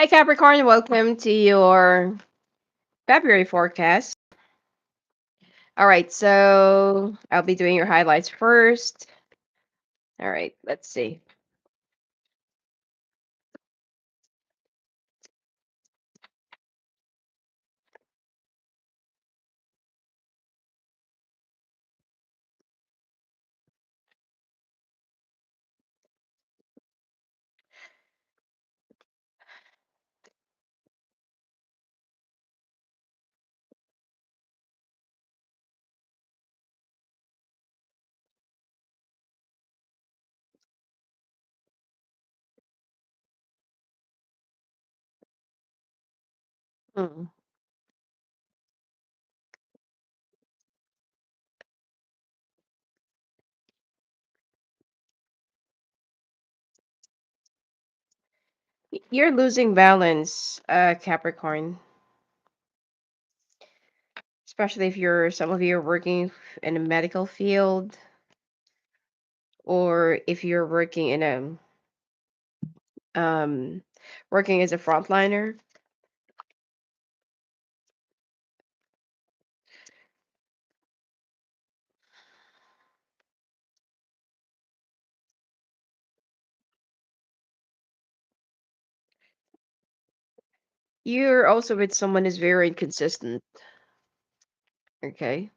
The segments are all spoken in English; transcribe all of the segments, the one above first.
Hi, Capricorn. Welcome to your February forecast. All right, so I'll be doing your highlights first. All right, let's see. Hmm. You're losing balance, Capricorn. Especially if some of you are working in a medical field, or if you're working in um, working as a frontliner. You're also with someone who's very inconsistent. Okay.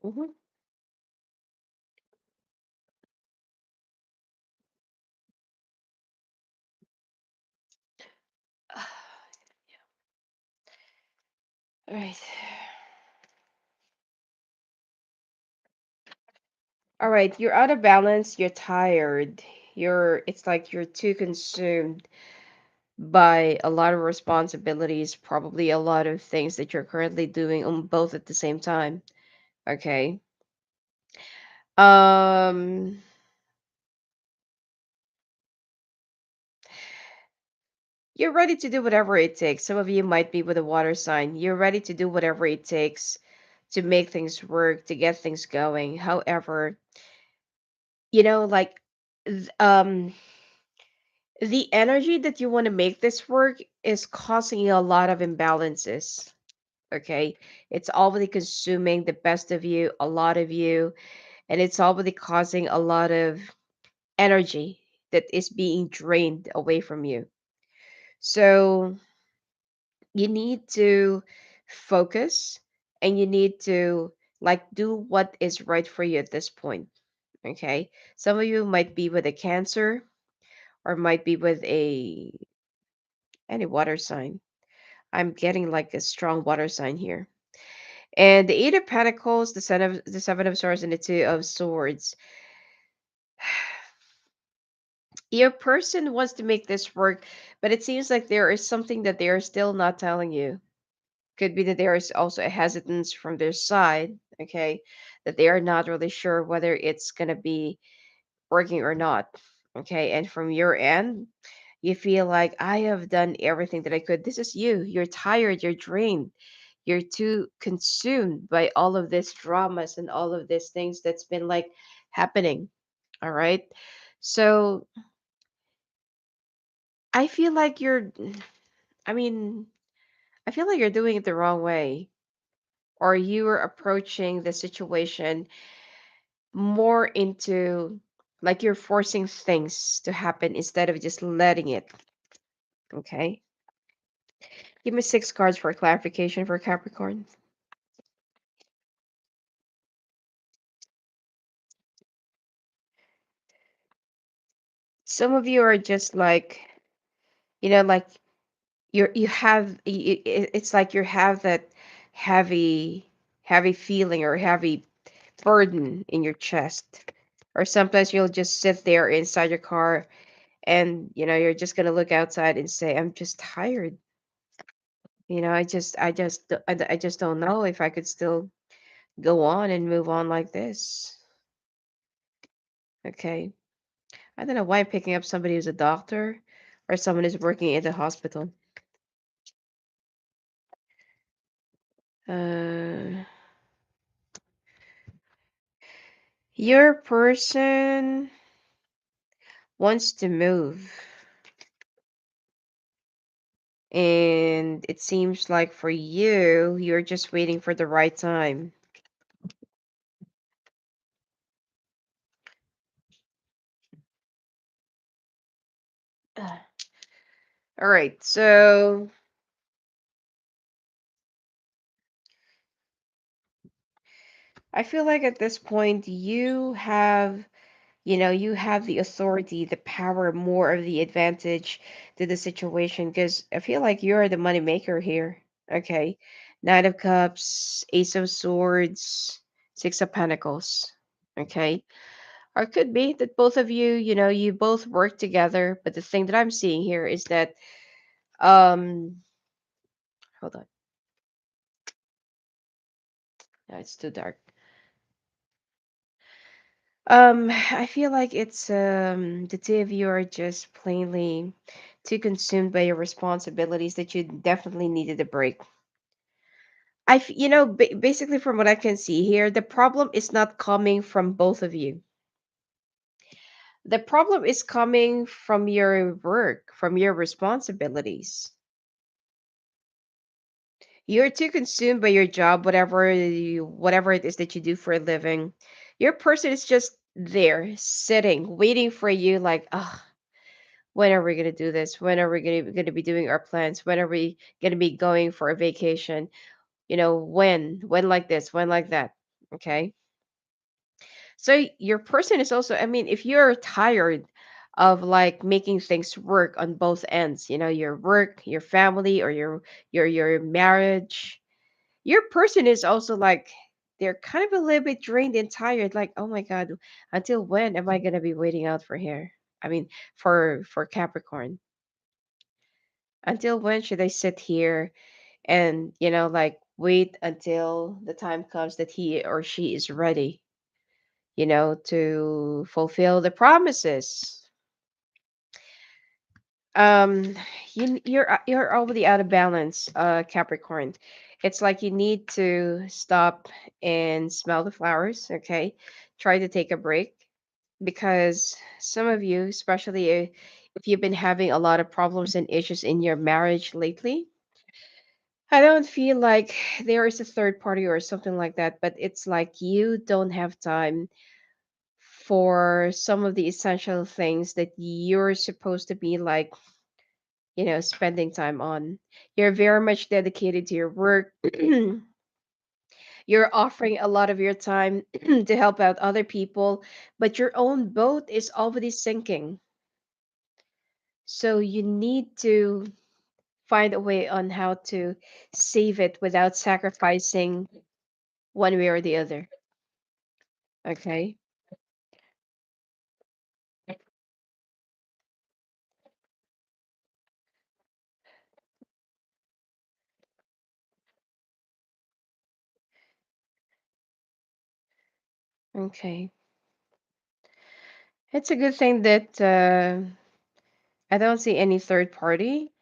Hmm. All right. All right, you're out of balance, you're tired. It's like you're too consumed by a lot of responsibilities, probably a lot of things that you're currently doing on both at the same time. Okay. Um you're ready to do whatever it takes. Some of you might be with a water sign. You're ready to do whatever it takes to make things work, to get things going. However, like th- um the energy that you want to make this work is causing you a lot of imbalances. Okay, it's already consuming the best of you, a lot of you, and it's already causing a lot of energy that is being drained away from you. So you need to focus, and you need to like do what is right for you at this point. Okay, some of you might be with a cancer, or might be with a any water sign. I'm getting like a strong water sign here. And the Eight of Pentacles, the Seven of Swords, and the Two of Swords. Your person wants to make this work, but it seems like there is something that they are still not telling you. Could be that there is also a hesitance from their side, okay, that they are not really sure whether it's gonna be working or not. Okay, and from your end, you feel like I have done everything that I could. This is you. You're tired, you're drained, you're too consumed by all of this dramas and all of these things that's been like happening. All right. So I feel like I mean, I feel like you're doing it the wrong way, or you are approaching the situation more into like you're forcing things to happen instead of just letting it. Okay. Give me 6 cards for clarification for Capricorn. Some of you are just like, like you have it's like you have that heavy heavy feeling or heavy burden in your chest, or sometimes you'll just sit there inside your car, and you're just going to look outside and say, I'm just tired. I just don't know if I could still go on and move on like this. Okay. I don't know why I'm picking up somebody who's a doctor or someone who's working in the hospital. Uh, your person wants to move, and it seems like for you, you're just waiting for the right time. All right, so I feel like at this point you have the authority, the power, more of the advantage to the situation because I feel like you're the money maker here. Okay. Knight of Cups, Ace of Swords, Six of Pentacles. Okay. Or it could be that both of you, you both work together. But the thing that I'm seeing here is that, um, hold on. No, it's too dark. I feel like it's the two of you are just plainly too consumed by your responsibilities that you definitely needed a break. Basically from what I can see here, the problem is not coming from both of you. The problem is coming from your work, from your responsibilities. You're too consumed by your job, whatever it is that you do for a living. Your person is just there, sitting, waiting for you, like, ah. When are we going to do this? When are we going to be doing our plans? When are we going to be going for a vacation? When like this, when like that. Okay. So your person is also, I mean, if you're tired of like making things work on both ends, your work, your family, or your marriage, your person is also like they're kind of a little bit drained and tired, like, oh my God, until when am I going to be waiting out for here? I mean, for Capricorn. Until when should I sit here and, like wait until the time comes that he or she is ready, to fulfill the promises? Um, you're already out of balance, Capricorn. It's like you need to stop and smell the flowers, okay? Try to take a break because some of you, especially if you've been having a lot of problems and issues in your marriage lately, I don't feel like there is a third party or something like that, but it's like you don't have time for some of the essential things that you're supposed to be like, spending time on. You're very much dedicated to your work. You're offering a lot of your time to help out other people, but your own boat is already sinking. So you need to find a way on how to save it without sacrificing one way or the other. Okay. Okay. It's a good thing that I don't see any third party.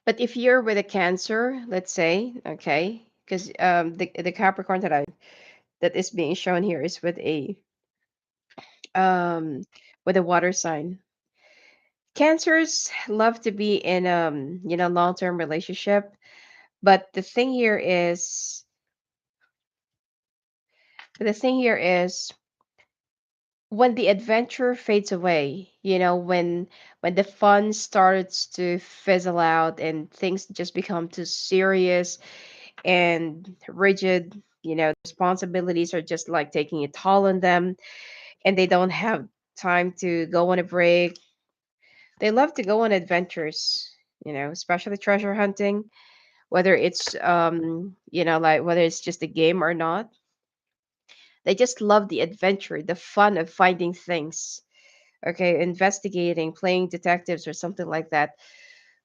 But if you're with a Cancer, let's say, okay, because the Capricorn that is being shown here is um with a water sign. Cancers love to be in long-term relationship, but the thing here is when the adventure fades away, when the fun starts to fizzle out and things just become too serious and rigid, responsibilities are just like taking a toll on them and they don't have time to go on a break. They love to go on adventures, especially treasure hunting, whether it's like whether it's just a game or not. They just love the adventure, the fun of finding things, okay, investigating, playing detectives or something like that.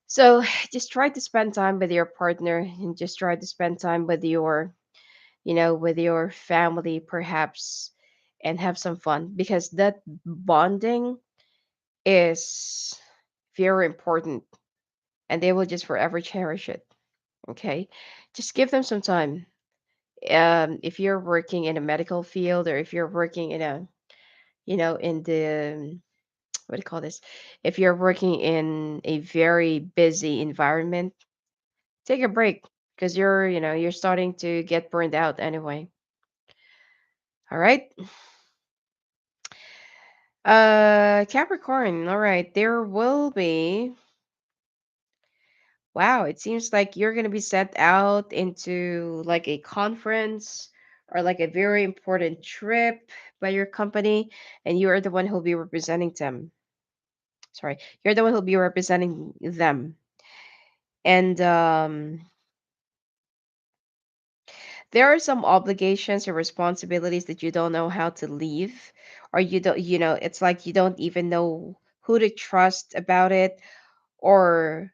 So just try to spend time with your partner, and just try to spend time with your, with your family perhaps, and have some fun, because that bonding is very important, and they will just forever cherish it. Okay, just give them some time. If you're working in a medical field, or if you're working in a, in the, what do you call this, if you're working in a very busy environment, take a break, because you're starting to get burned out anyway. All right. Capricorn, all right, there will be, wow, it seems like you're going to be sent out into like a conference, or like a very important trip by your company, and you are the one who'll be representing them. Sorry, you're the one who'll be representing them. And there are some obligations or responsibilities that you don't know how to leave, or you don't, it's like you don't even know who to trust about it, or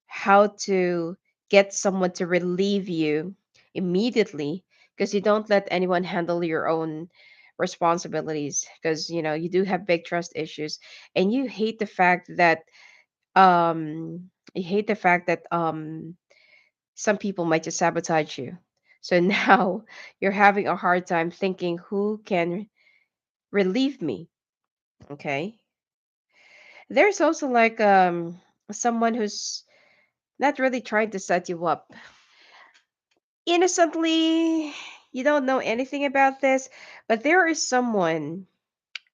how to get someone to relieve you immediately, because you don't let anyone handle your own responsibilities, because you do have big trust issues, and you hate the fact that some people might just sabotage you. So now you're having a hard time thinking who can relieve me. Okay, there's also like someone who's not really trying to set you up innocently. You don't know anything about this, but there is someone,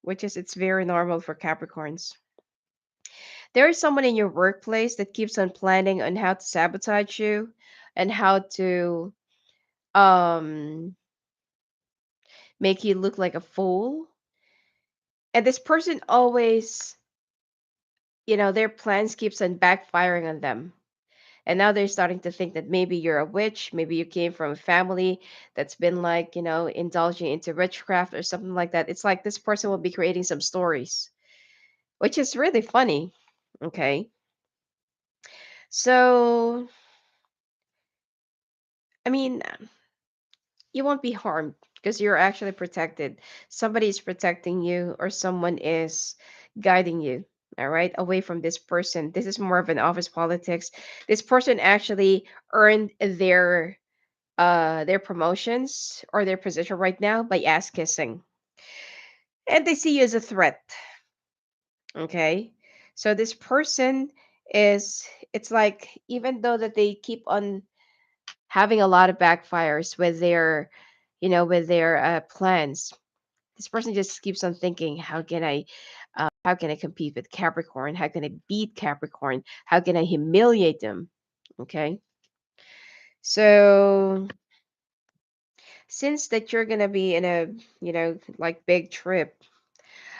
which is, it's very normal for Capricorns. There is someone in your workplace that keeps on planning on how to sabotage you, and how to um make you look like a fool. And this person always, their plans keeps on backfiring on them. And now they're starting to think that maybe you're a witch, maybe you came from a family that's been like, indulging into witchcraft or something like that. It's like this person will be creating some stories, which is really funny. Okay. So, I mean, you won't be harmed, because you're actually protected. Somebody is protecting you, or someone is guiding you. All right, away from this person. This is more of an office politics. This person actually earned their promotions or their position right now by ass kissing, and they see you as a threat. Okay, so this person is, it's like, even though that they keep on having a lot of backfires with their, with their plans, this person just keeps on thinking, how can I compete with Capricorn, how can I beat Capricorn, how can I humiliate them. Okay, so since that you're gonna be in a, like big trip,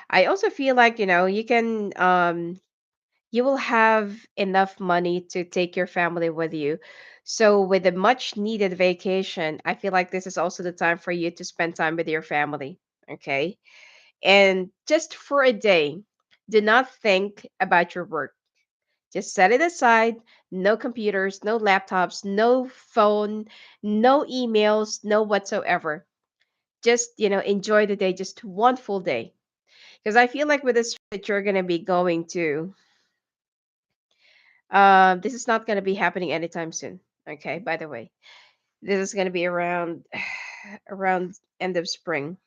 I also feel like, you will have enough money to take your family with you. So with a much needed vacation, I feel like this is also the time for you to spend time with your family. Okay, and just for a day, do not think about your work. Just set it aside. No computers, no laptops, no phone, no emails, no whatsoever. Just, enjoy the day, just one full day. Because I feel like with this trip that you're going to be going to, this is not going to be happening anytime soon. Okay, by the way, this is going to be around around end of spring.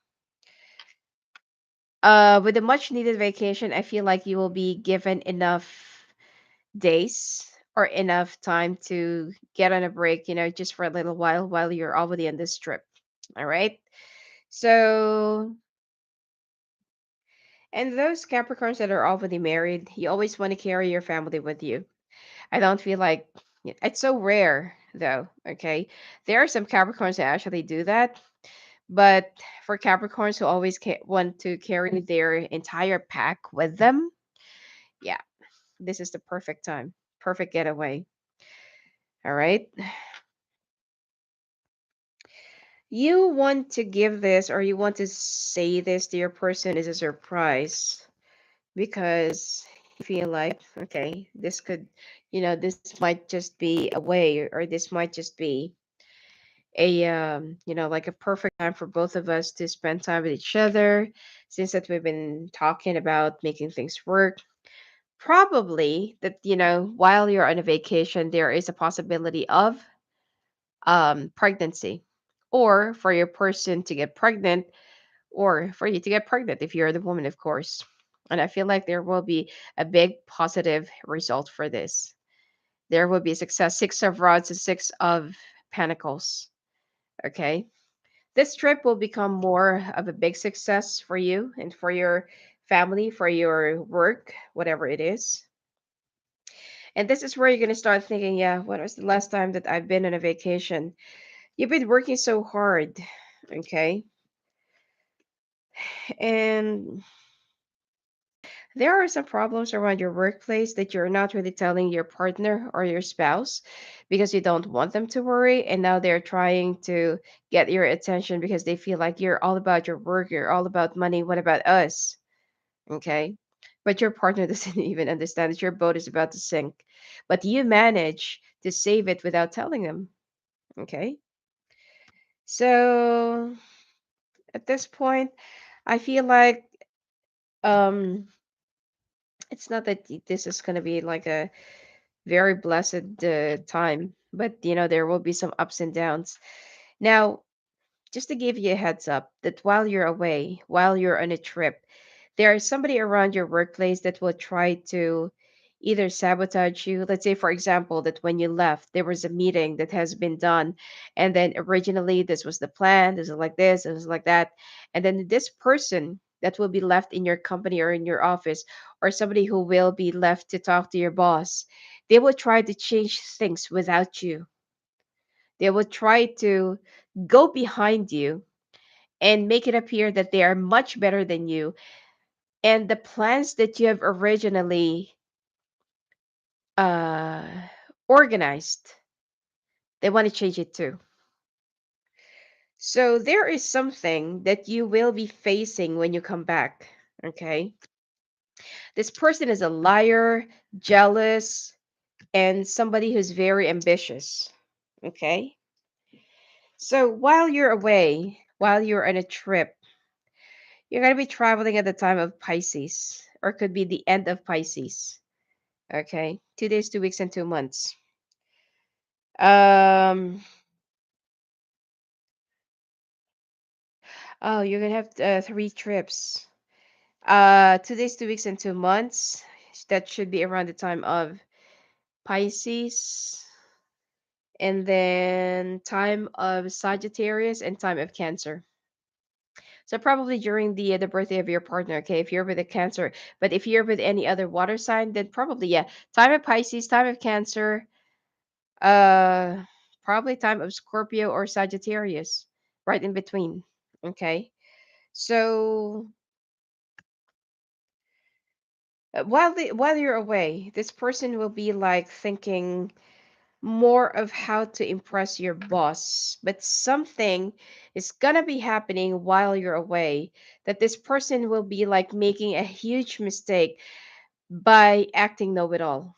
With a much needed vacation, I feel like you will be given enough days or enough time to get on a break, just for a little while you're already on this trip. All right. So, and those Capricorns that are already married, you always want to carry your family with you. I don't feel like it's so rare though. Okay. There are some Capricorns that actually do that. But for Capricorns who always want to carry their entire pack with them, yeah, this is the perfect time, perfect getaway. All right. You want to give this, or you want to say this to your person is a surprise, because feel like, okay, this could, this might just be a way, or this might just be a, like a perfect time for both of us to spend time with each other, since that we've been talking about making things work. Probably that, while you're on a vacation, there is a possibility of pregnancy, or for your person to get pregnant, or for you to get pregnant if you're the woman, of course. And I feel like there will be a big positive result for this. There will be success. Six of rods and six of pentacles. Okay. This trip will become more of a big success for you and for your family, for your work, whatever it is. And this is where you're going to start thinking, yeah, when was the last time that I've been on a vacation? You've been working so hard. Okay. And there are some problems around your workplace that you're not really telling your partner or your spouse because you don't want them to worry. And now they're trying to get your attention because they feel like you're all about your work, you're all about money. What about us? Okay. But your partner doesn't even understand that your boat is about to sink. But you manage to save it without telling them. Okay. So at this point, I feel like um it's not that this is going to be like a very blessed time, but there will be some ups and downs. Now, just to give you a heads up that while you're away, while you're on a trip, there is somebody around your workplace that will try to either sabotage you. Let's say, for example, that when you left, there was a meeting that has been done, and then originally this was the plan, this is like this, this is like that, and then this person that will be left in your company or in your office, or somebody who will be left to talk to your boss, they will try to change things without you. They will try to go behind you and make it appear that they are much better than you. And the plans that you have originally uh, organized, they want to change it too. So there is something that you will be facing when you come back. Okay. This person is a liar, jealous, and somebody who's very ambitious. Okay. So while you're away, while you're on a trip, you're going to be traveling at the time of Pisces, or could be the end of Pisces. Okay. 2 days, 2 weeks, and 2 months. Um, oh, you're going to have three trips. 2 days, 2 weeks, and 2 months. That should be around the time of Pisces, and then time of Sagittarius and time of Cancer. So probably during the birthday of your partner, okay, if you're with a Cancer. But if you're with any other water sign, then probably yeah, time of Pisces, time of Cancer, uh probably time of Scorpio or Sagittarius, right in between. Okay. So while you're away, this person will be like thinking more of how to impress your boss, but something is gonna be happening while you're away that this person will be like making a huge mistake by acting know-it-all.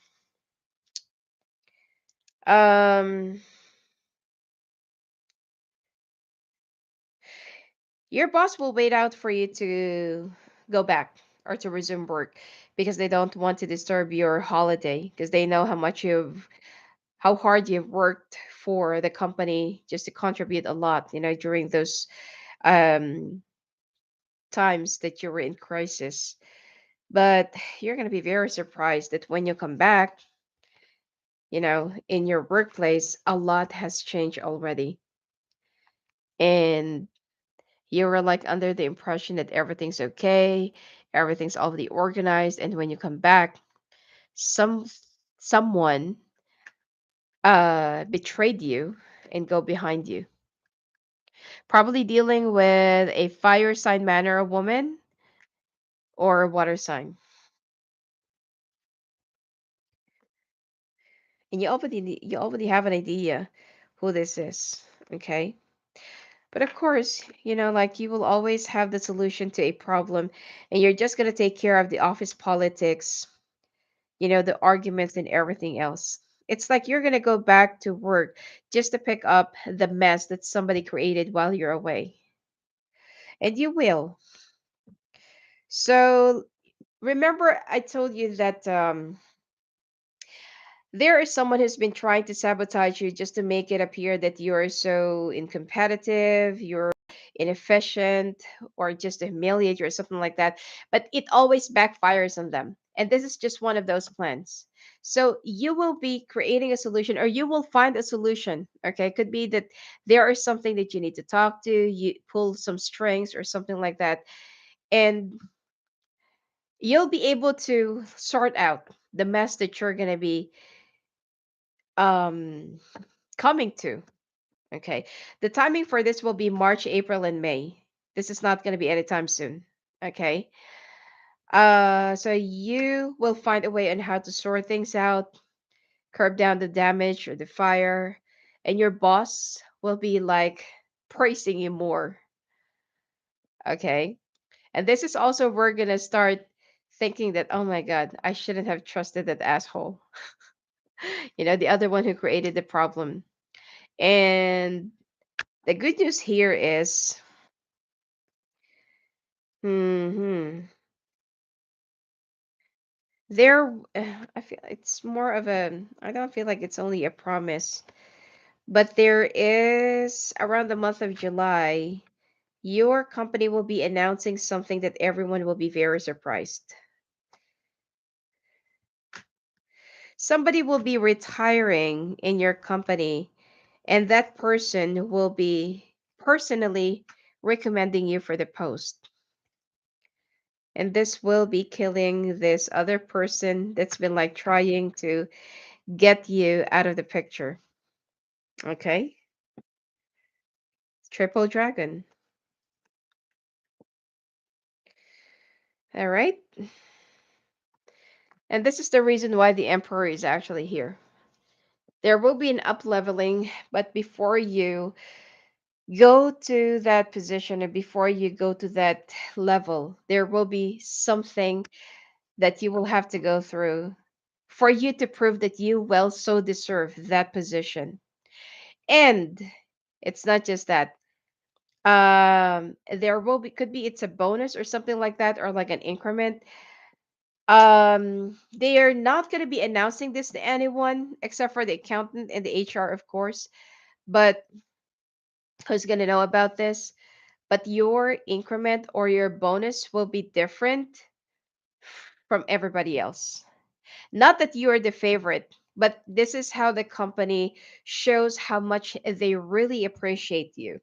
Um, your boss will wait out for you to go back or to resume work because they don't want to disturb your holiday because they know how hard you've worked for the company just to contribute a lot, during those um times that you were in crisis. But you're going to be very surprised that when you come back, in your workplace, a lot has changed already. And you were like under the impression that everything's okay, everything's already organized. And when you come back, some someone betrayed you and go behind you. Probably dealing with a fire sign man or a woman or a water sign. And you already have an idea who this is, okay? But of course, like you will always have the solution to a problem, and you're just going to take care of the office politics the arguments and everything else. It's like you're going to go back to work just to pick up the mess that somebody created while you're away. And you will. So remember, I told you that there is someone who's been trying to sabotage you just to make it appear that you're so incompetitive, you're inefficient, or just to humiliate you or something like that. But it always backfires on them. And this is just one of those plans. So you will be creating a solution, or you will find a solution. Okay. It could be that there is something that you need to talk to, you pull some strings or something like that. And you'll be able to sort out the mess that you're going to be um coming to. Okay. The timing for this will be March, April, and May. This is not going to be anytime soon. Okay. So you will find a way on how to sort things out, curb down the damage or the fire, and your boss will be like praising you more. Okay. And this is also we're gonna start thinking that, oh my God, I shouldn't have trusted that asshole. The other one who created the problem. And the good news here is, hmm there, I feel it's more of a, I don't feel like it's only a promise, but there is around the month of July, your company will be announcing something that everyone will be very surprised. Somebody will be retiring in your company, and that person will be personally recommending you for the post. And this will be killing this other person that's been like trying to get you out of the picture. Okay? Triple dragon. All right? And this is the reason why the emperor is actually here. There will be an up leveling, but before you go to that position and before you go to that level, there will be something that you will have to go through for you to prove that you well so deserve that position. And it's not just that. There will be, could be it's a bonus or something like that, or like an increment. They are not going to be announcing this to anyone except for the accountant and the HR, of course. But who's going to know about this? But your increment or your bonus will be different from everybody else. Not that you are the favorite, but this is how the company shows how much they really appreciate you.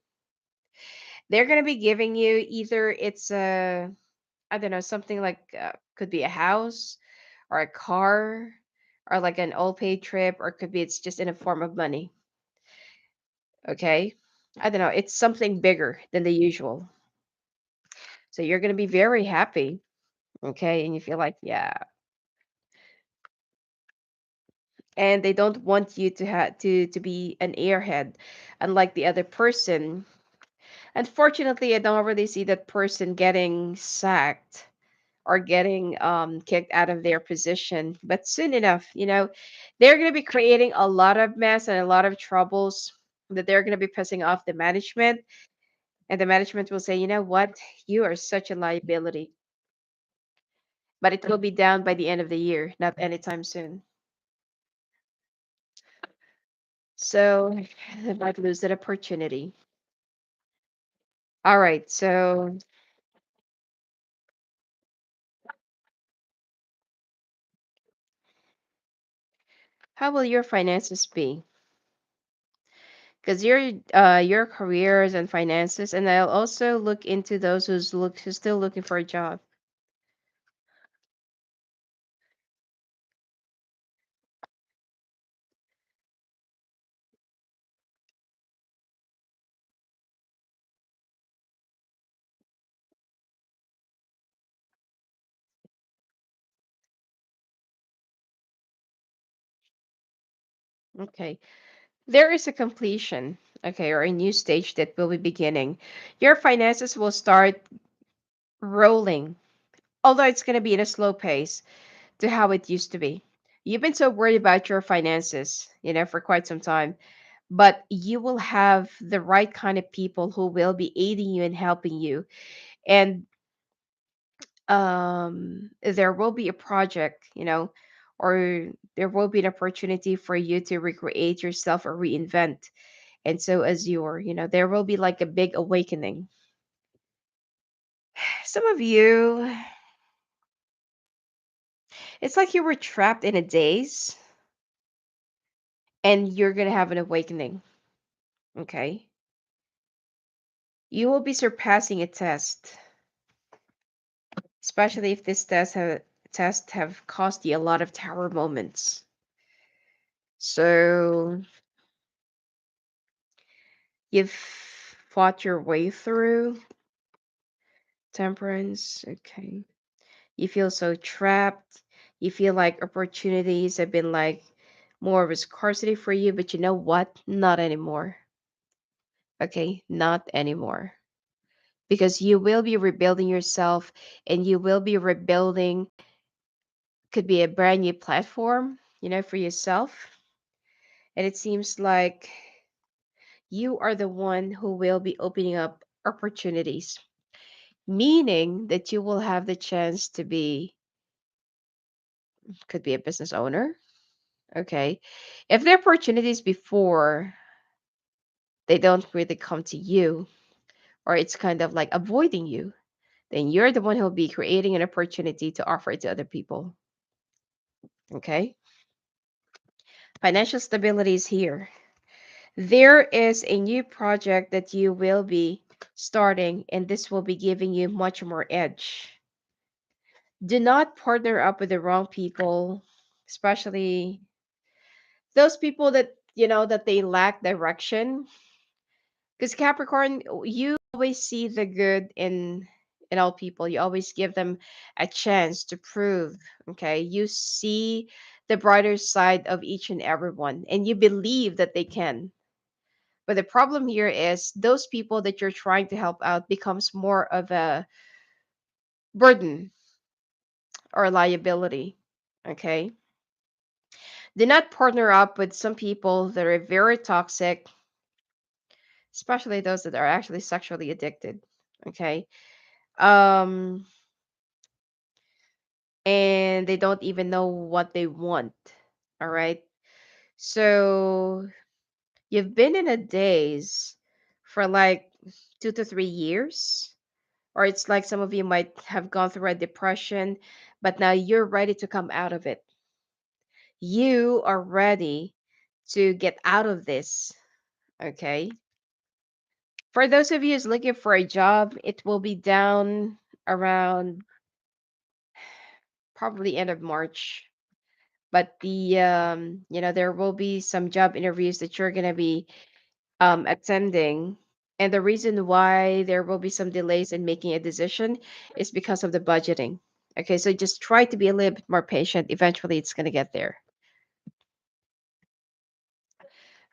They're going to be giving you either it's a, I don't know, something like could be a house or a car or like an all paid trip, or could be it's just in a form of money. Okay. I don't know. It's something bigger than the usual. So you're going to be very happy. Okay. And you feel like, yeah. And they don't want you to have to be an airhead, unlike the other person. Unfortunately, I don't really see that person getting sacked or getting kicked out of their position. But soon enough, they're going to be creating a lot of mess and a lot of troubles that they're going to be pissing off the management. And the management will say, you know what? You are such a liability. But it will be down by the end of the year, not anytime soon. So they might lose that opportunity. All right. So how will your finances be? Because your careers and finances, and I'll also look into those who's still looking for a job. Okay. There is a completion, okay, or a new stage that will be beginning. Your finances will start rolling, although it's going to be in a slow pace. to how it used to be. You've been so worried about your finances, for quite some time, but you will have the right kind of people who will be aiding you and helping you. And there will be a project, or there will be an opportunity for you to recreate yourself or reinvent. And so as there will be like a big awakening. Some of you, it's like you were trapped in a daze and you're going to have an awakening. Okay. You will be surpassing a test, especially if this test have cost you a lot of tower moments. So you've fought your way through temperance. Okay. You feel so trapped. You feel like opportunities have been like more of a scarcity for you, but you know what? Not anymore. Okay, not anymore. Because you will be rebuilding yourself and you will be rebuilding, could be a brand new platform, for yourself. And it seems like you are the one who will be opening up opportunities, meaning that you will have the chance to be, could be a business owner. Okay. If the opportunities before, they don't really come to you, or it's kind of like avoiding you, then you're the one who'll be creating an opportunity to offer it to other people. Okay. Financial stability is here. There is a new project that you will be starting, and this will be giving you much more edge. Do not partner up with the wrong people, especially those people that, that they lack direction. Because Capricorn, you always see the good in all people. You always give them a chance to prove. Okay, you see the brighter side of each and every one, and you believe that they can. But the problem here is those people that you're trying to help out becomes more of a burden or a liability. Okay, do not partner up with some people that are very toxic, especially those that are actually sexually addicted. Okay. Um, and they don't even know what they want. All right. So you've been in a daze for like 2 to 3 years, or it's like some of you might have gone through a depression, but now you're ready to come out of it. You are ready to get out of this. Okay. For those of you who's looking for a job, it will be down around probably end of March. But there will be some job interviews that you're gonna be attending. And the reason why there will be some delays in making a decision is because of the budgeting. Okay, so just try to be a little bit more patient. Eventually, it's gonna get there.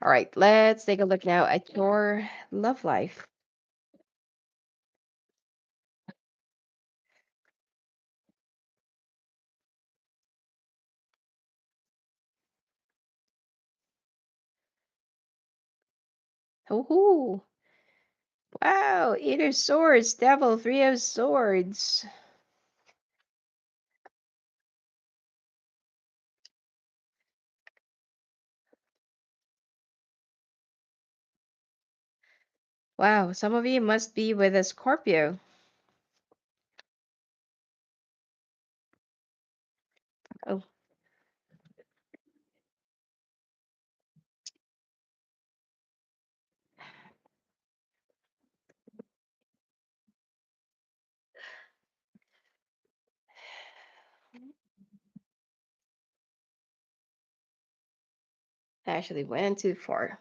All right, let's take a look now at your love life. Oh, wow! Eight of Swords, Devil, Three of Swords. Wow, some of you must be with a Scorpio. Oh, I actually went too far.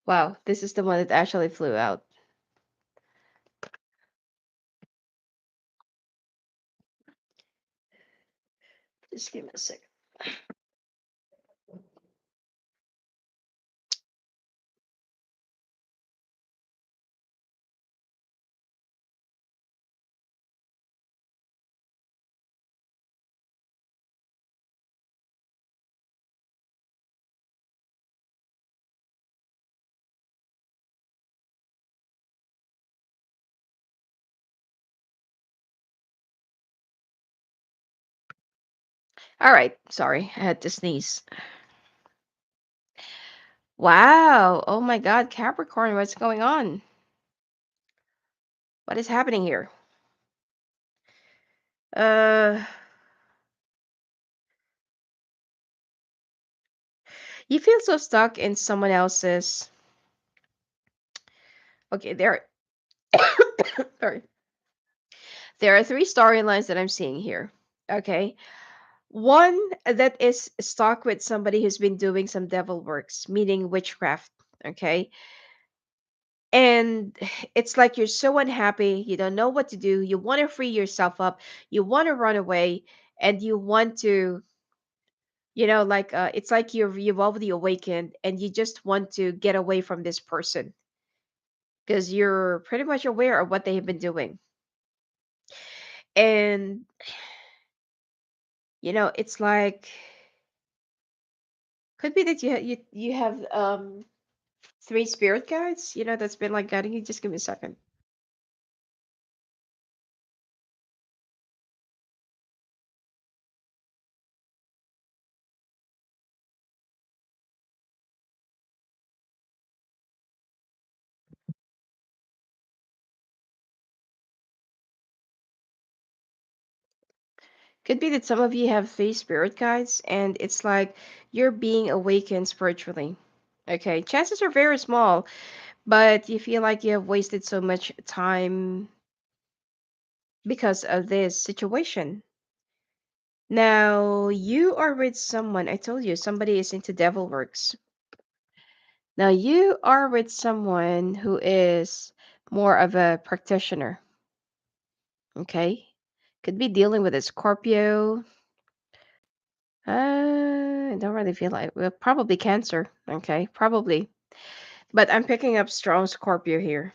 Wow, this is the one that actually flew out. Just give me a second. All right, sorry, I had to sneeze. Wow. Oh my God, Capricorn, what's going on? What is happening here? Uh, you feel so stuck in someone else's. Okay, sorry. There are three storylines that I'm seeing here. Okay. One that is stuck with somebody who's been doing some devil works, meaning witchcraft. Okay. And it's like you're so unhappy, you don't know what to do, you want to free yourself up, you want to run away, and you want to, like it's like you've already awakened and you just want to get away from this person because you're pretty much aware of what they have been doing. And it's like could be that you have three spirit guides, that's been like guiding you. Just give me a second. Could be that some of you have three spirit guides and it's like you're being awakened spiritually. Okay, chances are very small, but you feel like you have wasted so much time because of this situation. Now, you are with someone, I told you, somebody is into devil works. Now, you are with someone who is more of a practitioner, okay? Could be dealing with a Scorpio. I don't really feel like, well, probably Cancer, okay? Probably. But I'm picking up strong Scorpio here.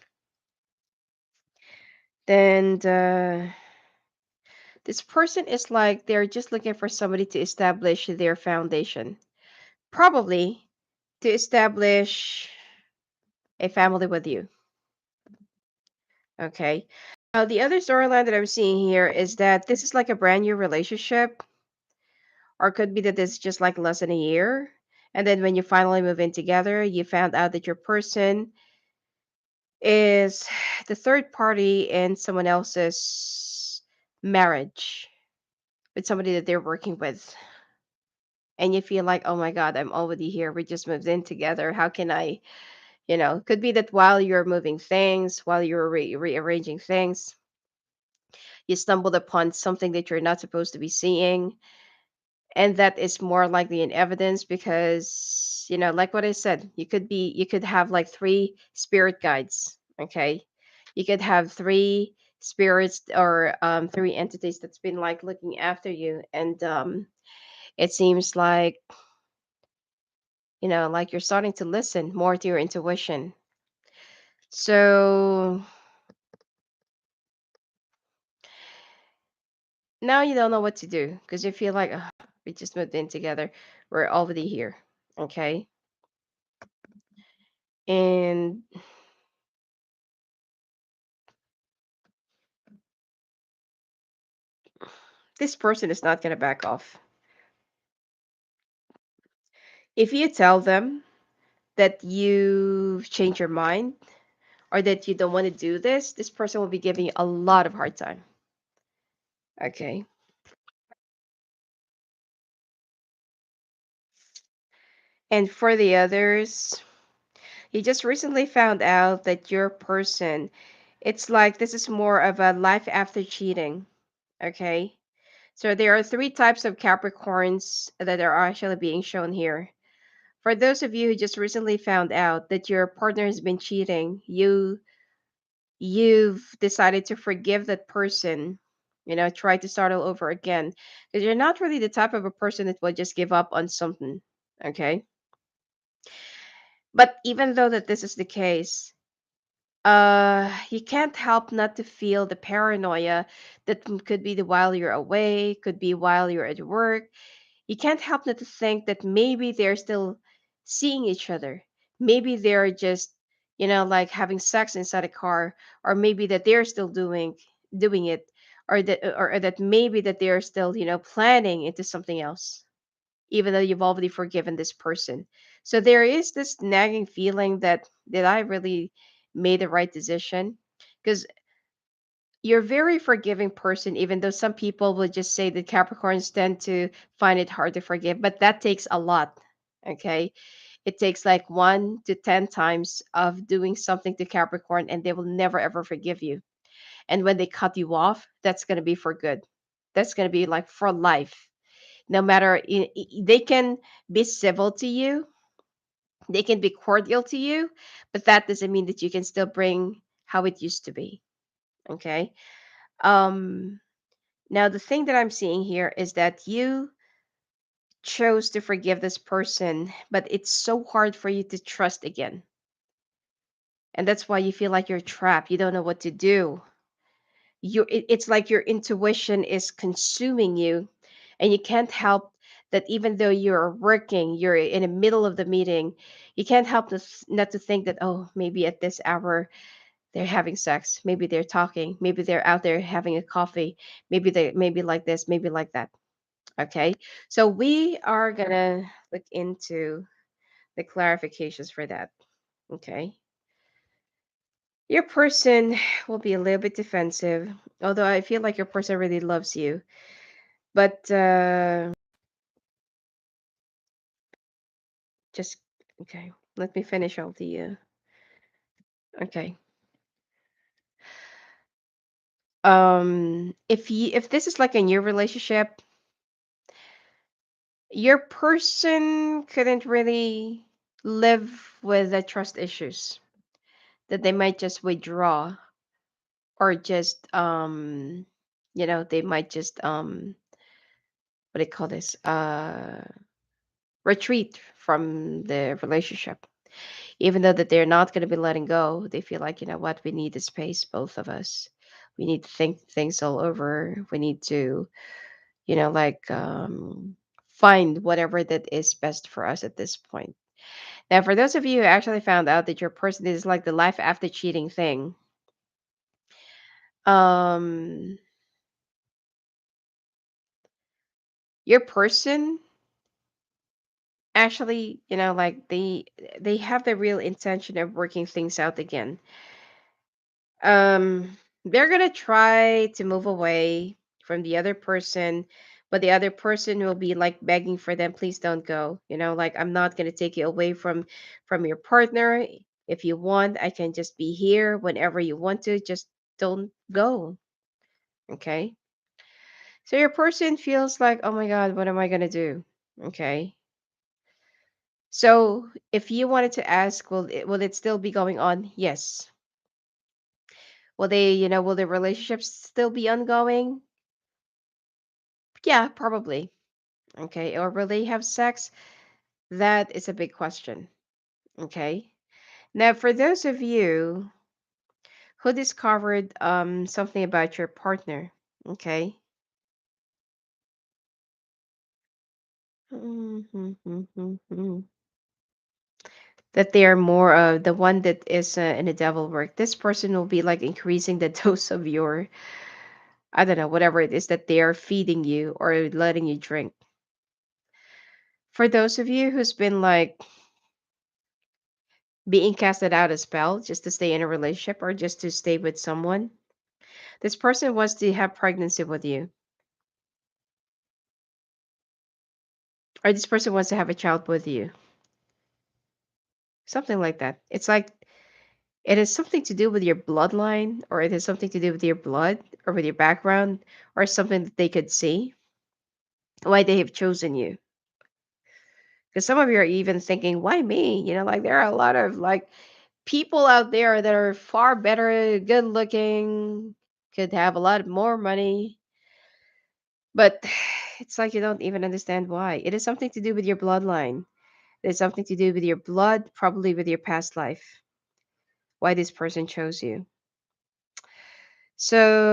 Then this person is like they're just looking for somebody to establish their foundation. Probably to establish a family with you. Okay. Now, the other storyline that I'm seeing here is that this is like a brand new relationship, or could be that this is just like less than a year. And then when you finally move in together, you found out that your person is the third party in someone else's marriage with somebody that they're working with. And you feel like, oh my God, I'm already here. We just moved in together. How can I, could be that while you're moving things, while you're rearranging things, you stumbled upon something that you're not supposed to be seeing. And that is more likely in evidence because, like what I said, you could have like three spirit guides. Okay. You could have three spirits or three entities that's been like looking after you. And it seems like, like you're starting to listen more to your intuition. So now you don't know what to do because you feel like, "Ugh, we just moved in together. We're already here." Okay. And this person is not going to back off. If you tell them that you've changed your mind or that you don't want to do this person will be giving you a lot of hard time. Okay. And for the others, you just recently found out that your person, it's like this is more of a life after cheating. Okay. So there are three types of Capricorns that are actually being shown here. For those of you who just recently found out that your partner has been cheating, you've decided to forgive that person, try to start all over again. Because you're not really the type of a person that will just give up on something. Okay. But even though that this is the case, you can't help not to feel the paranoia that could be the while you're away, could be while you're at work. You can't help not to think that maybe they're still seeing each other. Maybe they're just, like having sex inside a car, or maybe that they're still doing it, or that maybe that they are still, planning into something else, even though you've already forgiven this person. So there is this nagging feeling that did I really made the right decision? Because you're a very forgiving person, even though some people would just say that Capricorns tend to find it hard to forgive, but that takes a lot. Okay. It takes like 1 to 10 times of doing something to Capricorn, and they will never ever forgive you. And when they cut you off, that's going to be for good. That's going to be like for life. No matter, they can be civil to you, they can be cordial to you, but that doesn't mean that you can still bring how it used to be. Okay. Um, Now, the thing that I'm seeing here is that you chose to forgive this person, but it's so hard for you to trust again. And that's why you feel like you're trapped. You don't know what to do. It's like your intuition is consuming you, and you can't help that even though you're working, you're in the middle of the meeting, you can't help not to think that, oh, maybe at this hour they're having sex, maybe they're talking, maybe they're out there having a coffee, maybe like this, maybe like that. Okay. So we are going to look into the clarifications for that. Okay. Your person will be a little bit defensive, although I feel like your person really loves you. But just, okay. Let me finish all the. Okay. If this is like a new relationship, your person couldn't really live with the trust issues, that they might just withdraw, or just they might just what do you call this, retreat from the relationship, even though that they're not going to be letting go. They feel like, you know what, we need the space, both of us. We need to think things all over. We need to, like, find whatever that is best for us at this point. Now, for those of you who actually found out that your person is like the life after cheating thing, um your person actually, like, they have the real intention of working things out again. They're gonna try to move away from the other person, but the other person will be like begging for them, please don't go, like, I'm not gonna take you away from your partner. If you want, I can just be here whenever you want to, just don't go. Okay. So your person feels like, oh my god, what am I gonna do? Okay. So if you wanted to ask, will it still be going on? Yes. Will the relationship still be ongoing? Yeah, probably. Okay. Or will they have sex? That is a big question. Okay. Now, for those of you who discovered something about your partner, okay, that they are more of the one that is in the devil work, this person will be like increasing the dose of your, I don't know, whatever it is that they are feeding you or letting you drink. For those of you who's been like being casted out a spell just to stay in a relationship or just to stay with someone, this person wants to have pregnancy with you, or this person wants to have a child with you, something like that. It's like it has something to do with your bloodline, or it has something to do with your blood or with your background, or something that they could see why they have chosen you. Because some of you are even thinking, why me? Like, there are a lot of like people out there that are far better, good looking, could have a lot more money, but it's like you don't even understand why. It is something to do with your bloodline. It is something to do with your blood, probably with your past life, why this person chose you. So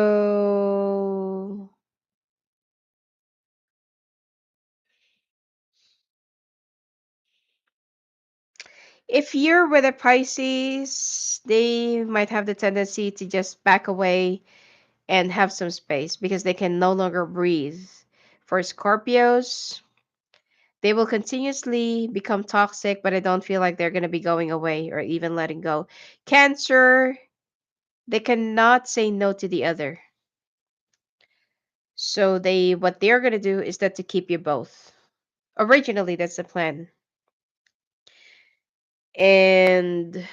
if you're with a Pisces, they might have the tendency to just back away and have some space because they can no longer breathe. For Scorpios, they will continuously become toxic, but I don't feel like they're going to be going away or even letting go. Cancer, they cannot say no to the other. So they what they're going to do is that to keep you both. Originally, that's the plan. And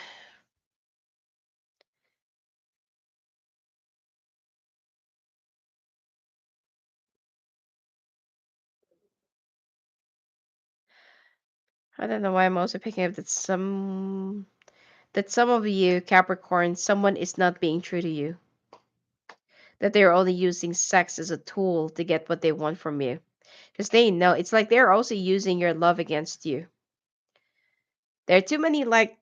I don't know why I'm also picking up that some of you Capricorn, someone is not being true to you. That they're only using sex as a tool to get what they want from you. Because they know it's like they're also using your love against you. There are too many like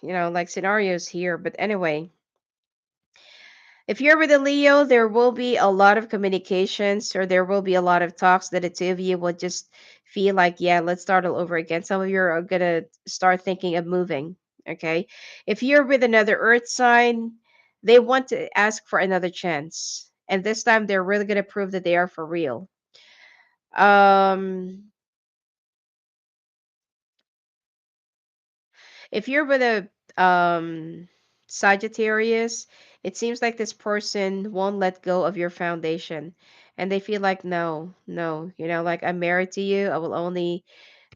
like scenarios here, but anyway, if you're with a Leo, there will be a lot of communications or there will be a lot of talks that the two of you will just feel like, yeah, let's start all over again. Some of you are gonna start thinking of moving. Okay. If you're with another earth sign, they want to ask for another chance. And this time they're really gonna prove that they are for real. Um if you're with a Sagittarius, it seems like this person won't let go of your foundation. And they feel like, no, no, like I'm married to you. I will only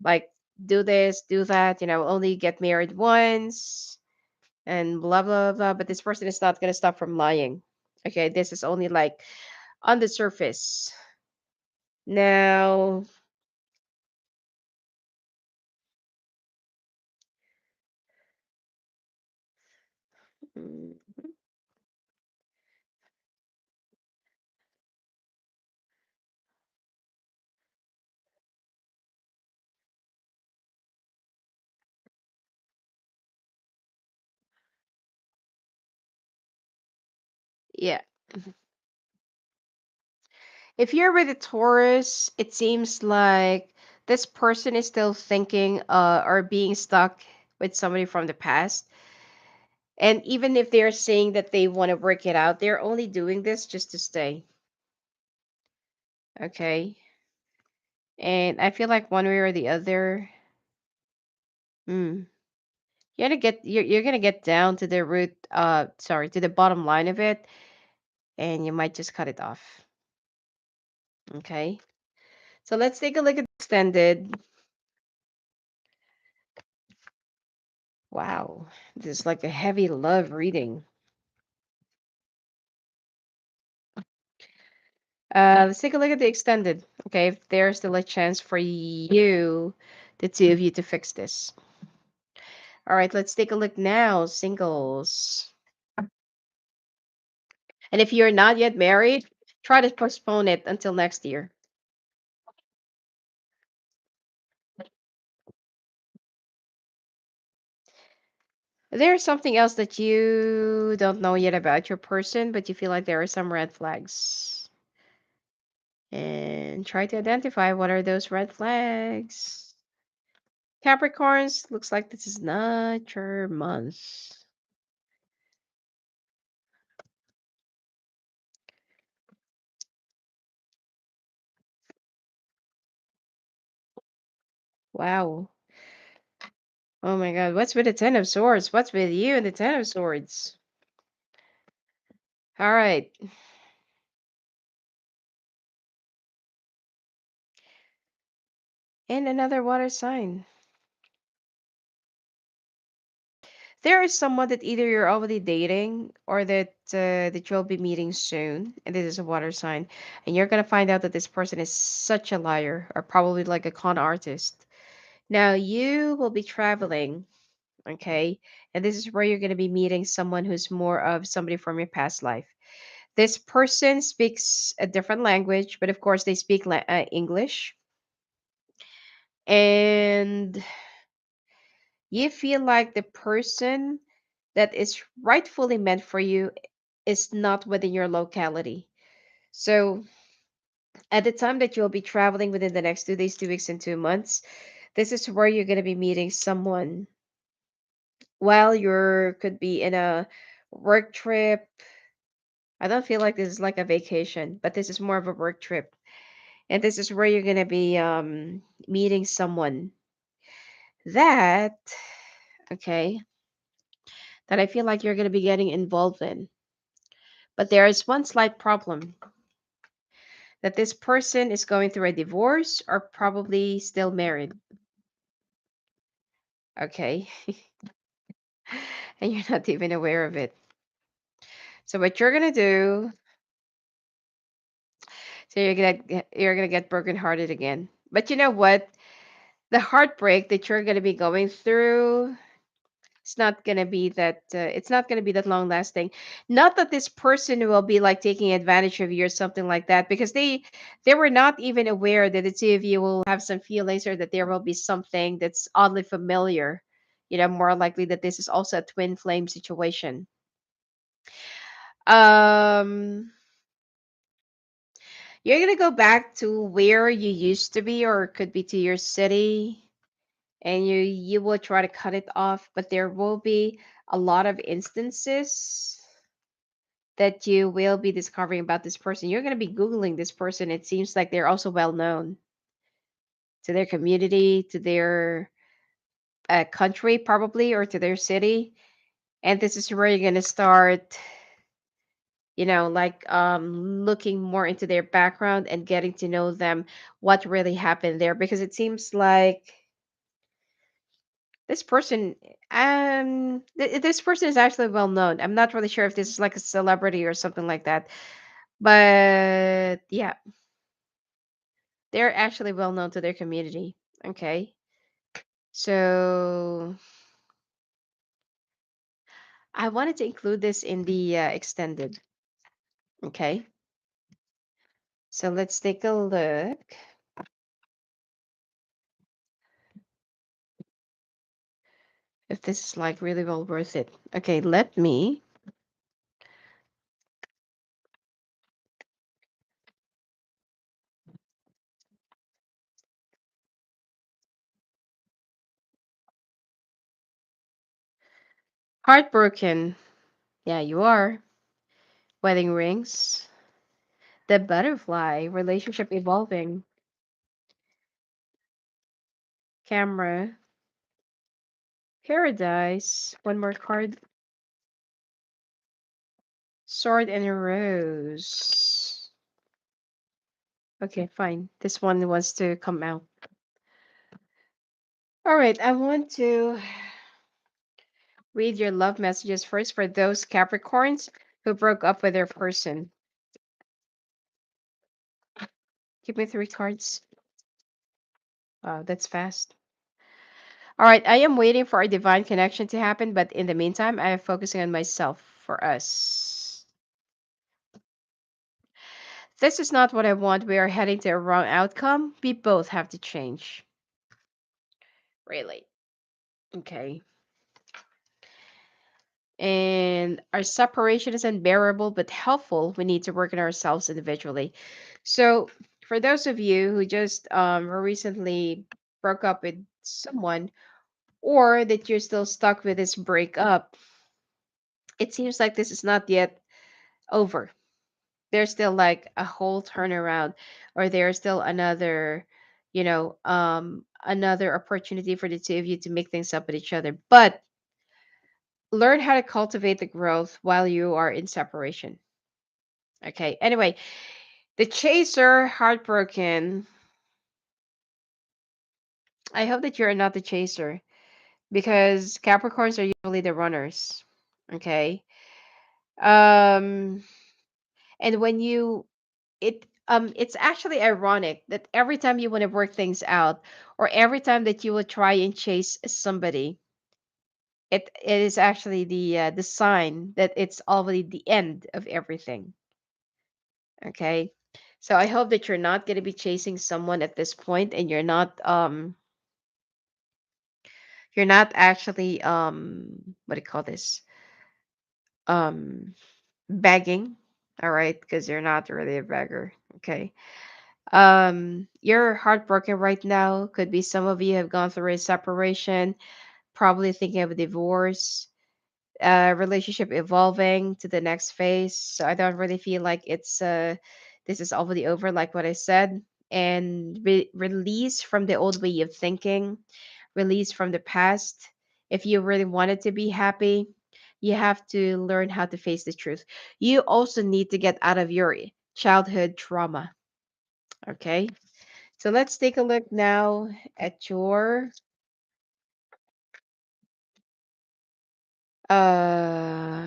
like do this, do that, I'll only get married once and blah, blah, blah. But this person is not going to stop from lying. Okay. This is only like on the surface. Now, mm, yeah. If you're with a Taurus, it seems like this person is still thinking or being stuck with somebody from the past. And even if they're saying that they want to work it out, they're only doing this just to stay. Okay. And I feel like one way or the other, mm, you're gonna get down to the root sorry, to the bottom line of it, and you might just cut it off. Okay. So let's take a look at extended. Wow. This is like a heavy love reading. Let's take a look at the extended. Okay, if there's still a chance for you, the two of you, to fix this. All right, let's take a look now. Singles. And if you're not yet married, try to postpone it until next year. There's something else that you don't know yet about your person, but you feel like there are some red flags. And try to identify what are those red flags. Capricorns, looks like this is not your month. Wow. Oh my God, what's with the Ten of Swords? What's with you and the Ten of Swords? All right. And another water sign. There is someone that either you're already dating or that you'll be meeting soon, and this is a water sign, and you're gonna find out that this person is such a liar or probably like a con artist. Now you will be traveling, okay, and this is where you're gonna be meeting someone who's more of somebody from your past life. This person speaks a different language, but of course they speak English, and you feel like the person that is rightfully meant for you is not within your locality. So, at the time that you'll be traveling within the next 2 days, 2 weeks, and 2 months, this is where you're going to be meeting someone while you're could be in a work trip I don't feel like this is like a vacation, but this is more of a work trip. And this is where you're going to be meeting someone that, okay, that I feel like you're going to be getting involved in. But there is one slight problem, that this person is going through a divorce or probably still married. Okay. And you're not even aware of it. So what you're going to do, so you're going to get brokenhearted again. But you know what? The heartbreak that you're going to be going through, it's not going to be that long lasting. Not that this person will be like taking advantage of you or something like that, because they were not even aware that the two of you will have some feelings, or that there will be something that's oddly familiar. More likely that this is also a twin flame situation. um you're going to go back to where you used to be, or it could be to your city, and you will try to cut it off, but there will be a lot of instances that you will be discovering about this person. You're going to be Googling this person. It seems like they're also well known to their community, to their country, probably, or to their city. And this is where you're going to start, like looking more into their background and getting to know them, what really happened there. Because it seems like this person, this person is actually well known. I'm not really sure if this is like a celebrity or something like that. But yeah, they're actually well known to their community. Okay. So I wanted to include this in the extended. Okay. So let's take a look if this is like really well worth it. Okay. Let me. Heartbroken. Yeah, you are. Wedding rings. The butterfly. Relationship evolving. Camera. Paradise. One more card. Sword and a rose. Okay, fine. This one wants to come out. All right, I want to read your love messages first for those Capricorns who broke up with their person. Give me three cards. Wow, that's fast. All right, I am waiting for a divine connection to happen, but in the meantime, I am focusing on myself for us. This is not what I want. We are heading to a wrong outcome. We both have to change. Really? Okay. And our separation is unbearable but helpful. We need to work on ourselves individually. So, for those of you who just recently broke up with someone, or that you're still stuck with this breakup, it seems like this is not yet over. There's still like a whole turnaround, or there's still another opportunity for the two of you to make things up with each other. But learn how to cultivate the growth while you are in separation. Okay. Anyway, the chaser, heartbroken. I hope that you're not the chaser, because Capricorns are usually the runners. Okay. Um, and when you it's actually ironic that every time you want to work things out, or every time that you will try and chase somebody, it is actually the sign that it's already the end of everything. Okay. So I hope that you're not going to be chasing someone at this point, and you're not actually what do you call this? Um Begging. All right, because you're not really a beggar. Okay. You're heartbroken right now. Could be some of you have gone through a separation, probably thinking of a divorce. relationship evolving to the next phase. So I don't really feel like it's this is already over, like what I said. And release from the old way of thinking, release from the past. If you really wanted to be happy, you have to learn how to face the truth. You also need to get out of your childhood trauma. Okay. So let's take a look now at your uh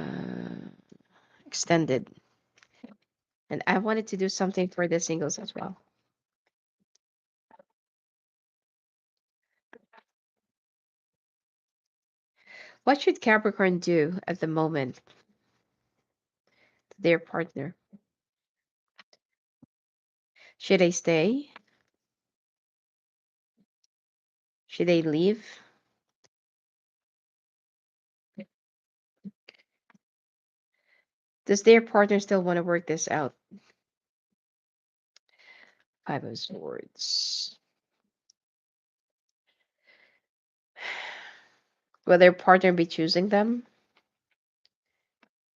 extended. And I wanted to do something for the singles as well. What should Capricorn do at the moment to their partner? Should they stay? Should they leave? Does their partner still want to work this out? Five of Swords. Will their partner be choosing them?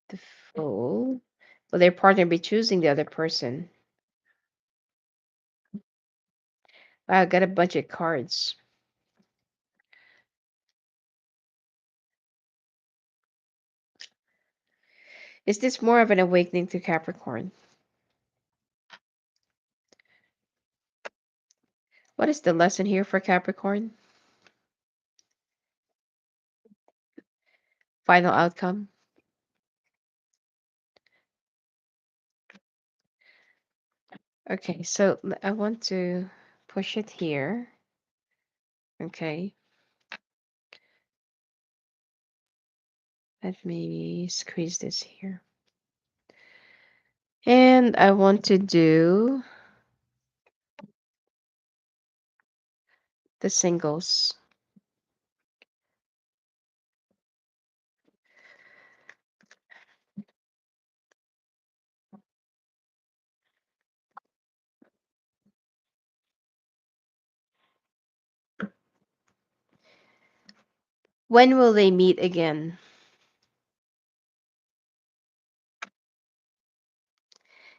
The Fool. Will their partner be choosing the other person? Wow, I got a bunch of cards. Is this more of an awakening to Capricorn? What is the lesson here for Capricorn? Final outcome? Okay, so I want to push it here. Okay, let me squeeze this here. And I want to do the singles. When will they meet again?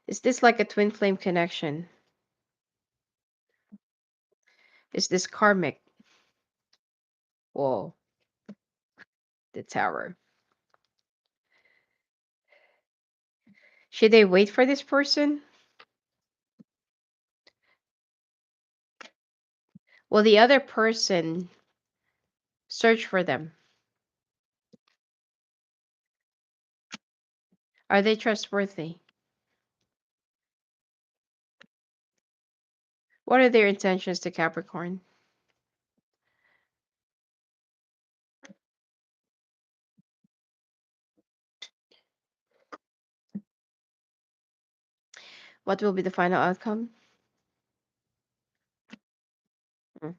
Is this like a twin flame connection? Is this karmic? Whoa, the tower. Should they wait for this person? Will the other person search for them? Are they trustworthy? What are their intentions to Capricorn? What will be the final outcome? Hmm.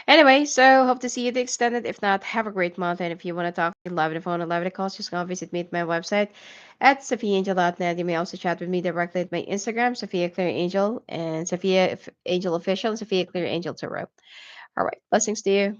Anyway, so hope to see you the extended. If not, have a great month. And if you want to talk live on the phone or live at the calls, just go visit me at my website at sophiaangel.net. You may also chat with me directly at my Instagram, Sophia Clear Angel, and Sophia Angel Official, and Sophia Clear Angel Tarot. All right, blessings to you.